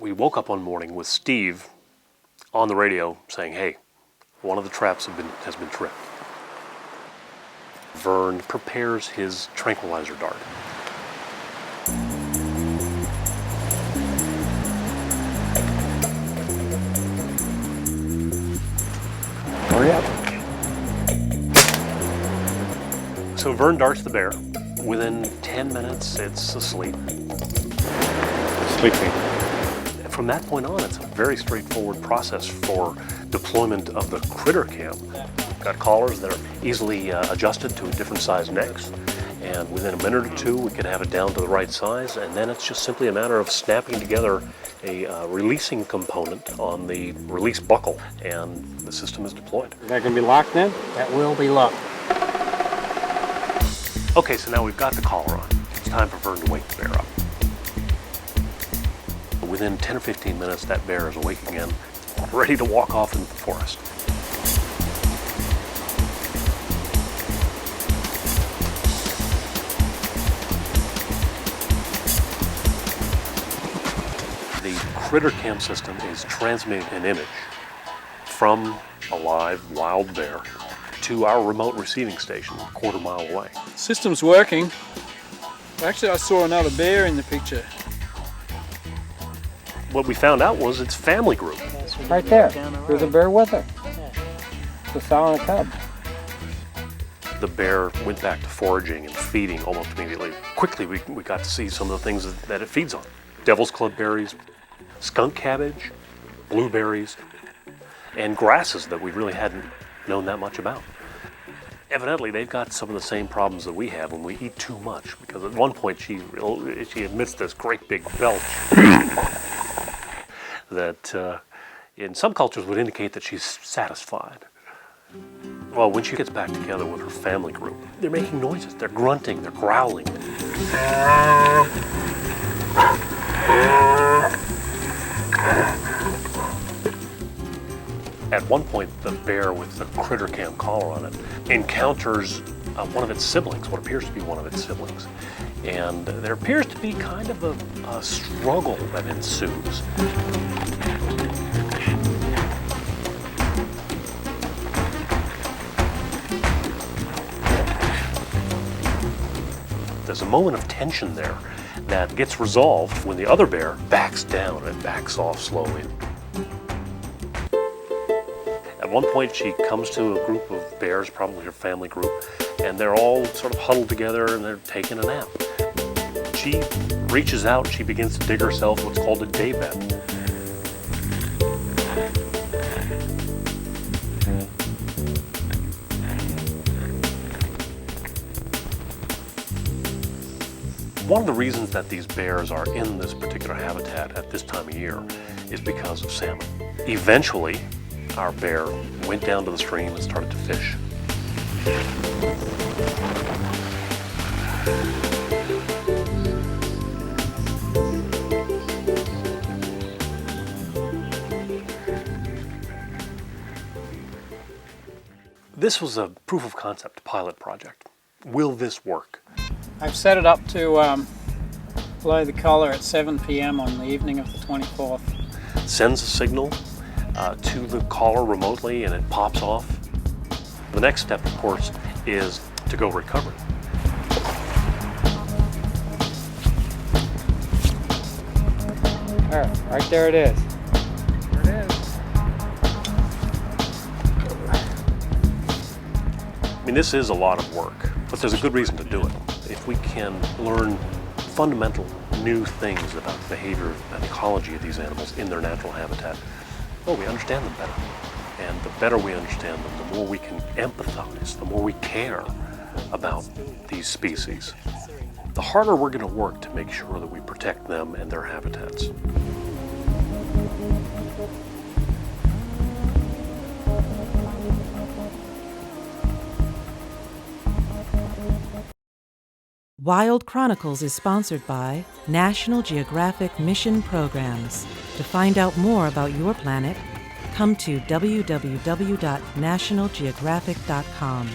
We woke up one morning with Steve on the radio saying, hey, one of the traps has been tripped. Vern prepares his tranquilizer dart. Hurry up. So Vern darts the bear. Within 10 minutes, it's asleep. Sleeping. From that point on, it's a very straightforward process for deployment of the Crittercam. Got collars that are easily adjusted to different size necks, and within a minute or two we can have it down to the right size, and then it's just simply a matter of snapping together a releasing component on the release buckle, and the system is deployed. Is that going to be locked then? That will be locked. Okay, so now we've got the collar on. It's time for Vern to wake the bear up. Within 10 or 15 minutes, that bear is awake again, ready to walk off into the forest. The Crittercam system is transmitting an image from a live wild bear to our remote receiving station a quarter-mile away. System's working. Actually, I saw another bear in the picture. What we found out was its family group. Right there. There's a bear with her. The sow and a cub. The bear went back to foraging and feeding almost immediately. Quickly, we got to see some of the things that it feeds on. Devil's club berries, skunk cabbage, blueberries, and grasses that we really hadn't known that much about. Evidently, they've got some of the same problems that we have when we eat too much, because at one point she emits this great big belch that in some cultures would indicate that she's satisfied. Well, when she gets back together with her family group, they're making noises, they're grunting, they're growling. At one point, the bear with the Crittercam collar on it encounters one of its siblings, what appears to be one of its siblings. And there appears to be kind of a struggle that ensues. There's a moment of tension there that gets resolved when the other bear backs down and backs off slowly. At one point, she comes to a group of bears, probably her family group, and they're all sort of huddled together and they're taking a nap. She reaches out, she begins to dig herself what's called a day bed. One of the reasons that these bears are in this particular habitat at this time of year is because of salmon. Eventually, our bear went down to the stream and started to fish. This was a proof of concept pilot project. Will this work? I've set it up to blow the collar at 7 p.m. on the evening of the 24th. Sends a signal to the collar remotely and it pops off. The next step, of course, is to go recover it. There, right there it is. There it is. I mean, this is a lot of work, but there's a good reason to do it. If we can learn fundamental new things about the behavior and ecology of these animals in their natural habitat, well, we understand them better. And the better we understand them, the more we can empathize, the more we care about these species, the harder we're going to work to make sure that we protect them and their habitats. Wild Chronicles is sponsored by National Geographic Mission Programs. To find out more about your planet, come to www.nationalgeographic.com.